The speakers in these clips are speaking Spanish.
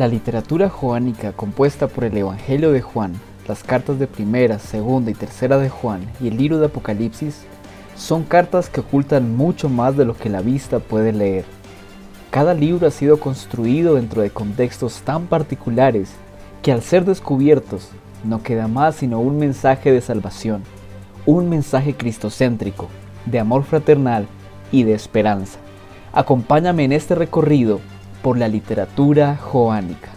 La literatura joánica compuesta por el Evangelio de Juan, las cartas de primera, segunda y tercera de Juan y el libro de Apocalipsis son cartas que ocultan mucho más de lo que la vista puede leer. Cada libro ha sido construido dentro de contextos tan particulares que al ser descubiertos no queda más sino un mensaje de salvación, un mensaje cristocéntrico, de amor fraternal y de esperanza. Acompáñame en este recorrido por la literatura joánica.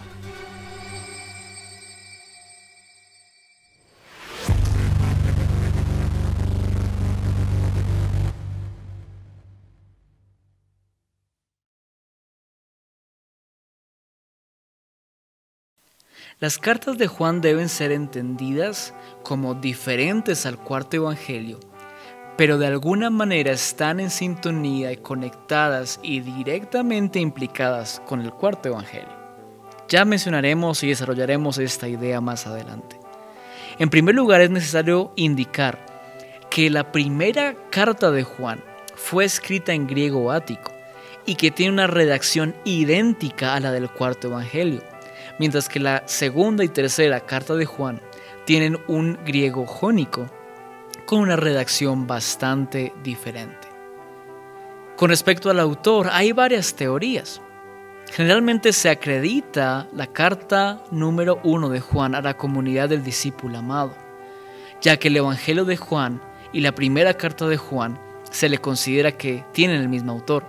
Las cartas de Juan deben ser entendidas como diferentes al cuarto evangelio, pero de alguna manera están en sintonía y conectadas y directamente implicadas con el cuarto evangelio. Ya mencionaremos y desarrollaremos esta idea más adelante. En primer lugar, es necesario indicar que la primera carta de Juan fue escrita en griego ático y que tiene una redacción idéntica a la del cuarto evangelio, mientras que la segunda y tercera carta de Juan tienen un griego jónico con una redacción bastante diferente. Con respecto al autor, hay varias teorías. Generalmente se acredita la carta número 1 de Juan a la comunidad del discípulo amado, ya que el Evangelio de Juan y la primera carta de Juan se le considera que tienen el mismo autor,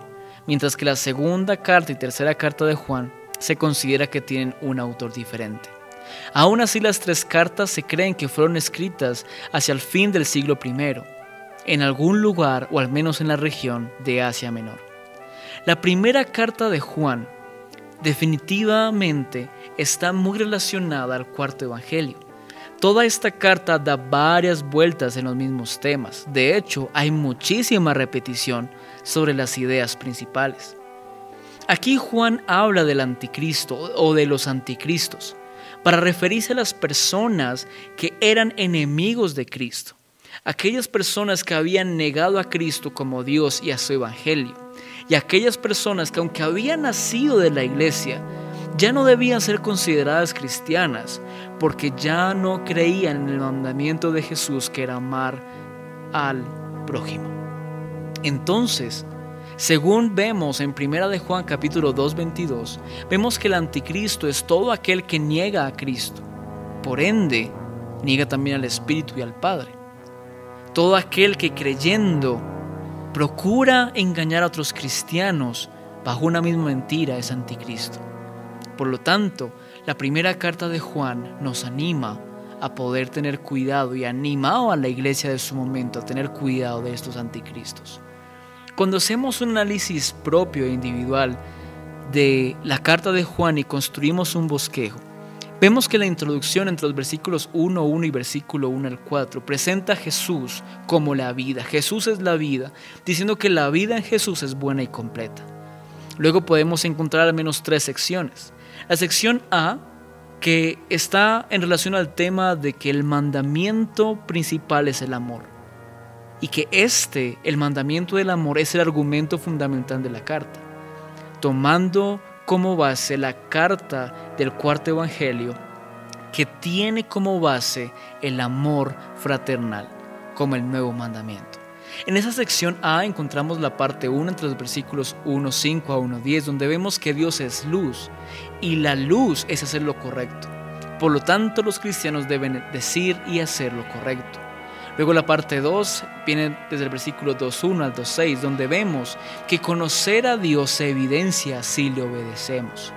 mientras que la segunda carta y tercera carta de Juan se considera que tienen un autor diferente. Aún así, las tres cartas se creen que fueron escritas hacia el fin del siglo I, en algún lugar o al menos en la región de Asia Menor. La primera carta de Juan definitivamente está muy relacionada al cuarto evangelio. Toda esta carta da varias vueltas en los mismos temas. De hecho, hay muchísima repetición sobre las ideas principales. Aquí Juan habla del anticristo o de los anticristos, para referirse a las personas que eran enemigos de Cristo, aquellas personas que habían negado a Cristo como Dios y a su evangelio, y aquellas personas que aunque habían nacido de la iglesia, ya no debían ser consideradas cristianas, porque ya no creían en el mandamiento de Jesús, que era amar al prójimo. Entonces, según vemos en 1 de Juan capítulo 2:22, vemos que el anticristo es todo aquel que niega a Cristo. Por ende, niega también al Espíritu y al Padre. Todo aquel que creyendo procura engañar a otros cristianos bajo una misma mentira es anticristo. Por lo tanto, la primera carta de Juan nos anima a poder tener cuidado y animado a la iglesia de su momento a tener cuidado de estos anticristos. Cuando hacemos un análisis propio e individual de la carta de Juan y construimos un bosquejo, vemos que la introducción entre los versículos 1:1 y versículo 1 al 4 presenta a Jesús como la vida. Jesús es la vida, diciendo que la vida en Jesús es buena y completa. Luego podemos encontrar al menos 3 secciones. La sección A, que está en relación al tema de que el mandamiento principal es el amor, y que el mandamiento del amor, es el argumento fundamental de la carta, tomando como base la carta del cuarto evangelio, que tiene como base el amor fraternal como el nuevo mandamiento. En esa sección A encontramos la parte 1 entre los versículos 1:5 a 1:10, donde vemos que Dios es luz y la luz es hacer lo correcto. Por lo tanto, los cristianos deben decir y hacer lo correcto. Luego la parte 2 viene desde el versículo 2:1 al 2:6, donde vemos que conocer a Dios se evidencia si le obedecemos.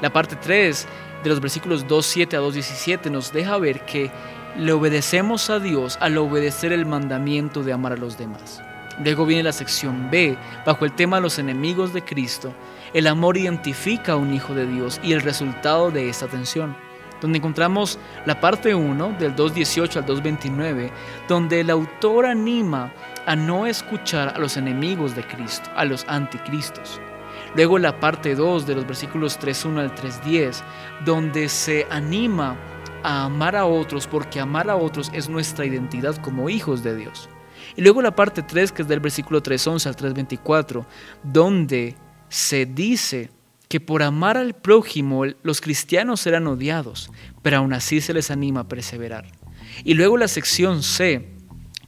La parte 3 de los versículos 2:7 a 2:17 nos deja ver que le obedecemos a Dios al obedecer el mandamiento de amar a los demás. Luego viene la sección B, bajo el tema de los enemigos de Cristo. El amor identifica a un hijo de Dios y el resultado de esta atención, donde encontramos la parte 1 del 2:18 al 2:29, donde el autor anima a no escuchar a los enemigos de Cristo, a los anticristos. Luego la parte 2 de los versículos 3:1 al 3:10, donde se anima a amar a otros, porque amar a otros es nuestra identidad como hijos de Dios. Y luego la parte 3, que es del versículo 3:11 al 3:24, donde se dice que por amar al prójimo los cristianos eran odiados, pero aún así se les anima a perseverar. Y luego la sección C,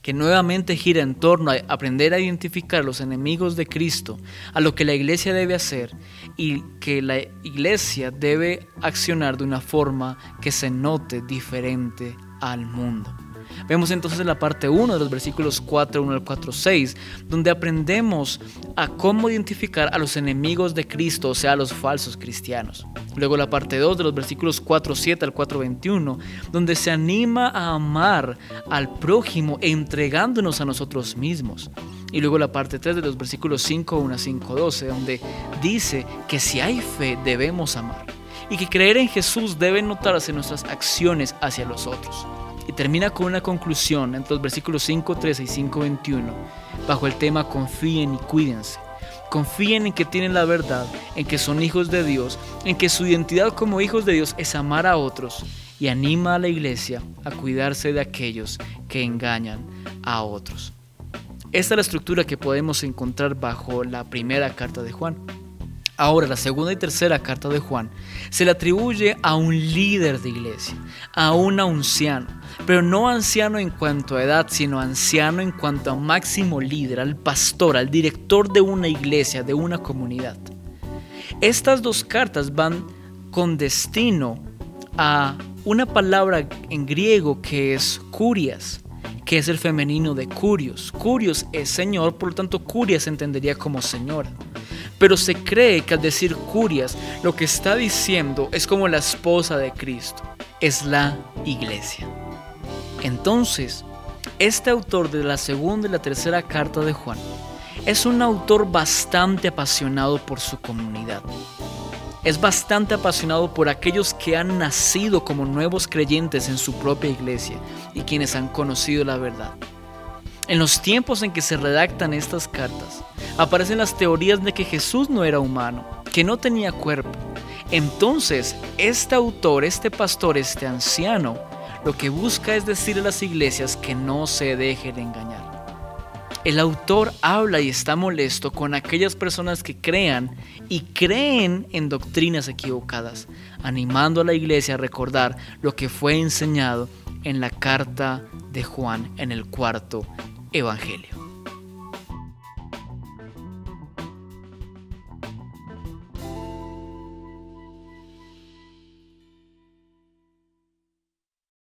que nuevamente gira en torno a aprender a identificar a los enemigos de Cristo, a lo que la iglesia debe hacer y que la iglesia debe accionar de una forma que se note diferente al mundo. Vemos entonces la parte 1 de los versículos 4:1 al 4:6, donde aprendemos a cómo identificar a los enemigos de Cristo, o sea, a los falsos cristianos. Luego la parte 2 de los versículos 4:7 al 4:21, donde se anima a amar al prójimo entregándonos a nosotros mismos. Y luego la parte 3 de los versículos 5:1 a 5:12, donde dice que si hay fe debemos amar y que creer en Jesús debe notarse en nuestras acciones hacia los otros. Y termina con una conclusión entre los versículos 5:13 y 5:21, bajo el tema confíen y cuídense. Confíen en que tienen la verdad, en que son hijos de Dios, en que su identidad como hijos de Dios es amar a otros, y anima a la iglesia a cuidarse de aquellos que engañan a otros. Esta es la estructura que podemos encontrar bajo la primera carta de Juan. Ahora, la segunda y tercera carta de Juan se le atribuye a un líder de iglesia, a un anciano, pero no anciano en cuanto a edad, sino anciano en cuanto a máximo líder, al pastor, al director de una iglesia, de una comunidad. Estas dos cartas van con destino a una palabra en griego que es kurias, que es el femenino de kurios. Kurios es señor, por lo tanto kurias se entendería como señora. Pero se cree que al decir curias, lo que está diciendo es como la esposa de Cristo, es la iglesia. Entonces, este autor de la segunda y la tercera carta de Juan es un autor bastante apasionado por su comunidad. Es bastante apasionado por aquellos que han nacido como nuevos creyentes en su propia iglesia y quienes han conocido la verdad. En los tiempos en que se redactan estas cartas, aparecen las teorías de que Jesús no era humano, que no tenía cuerpo. Entonces, este autor, este pastor, este anciano, lo que busca es decirle a las iglesias que no se dejen engañar. El autor habla y está molesto con aquellas personas que crean y creen en doctrinas equivocadas, animando a la iglesia a recordar lo que fue enseñado en la carta de Juan en el cuarto evangelio.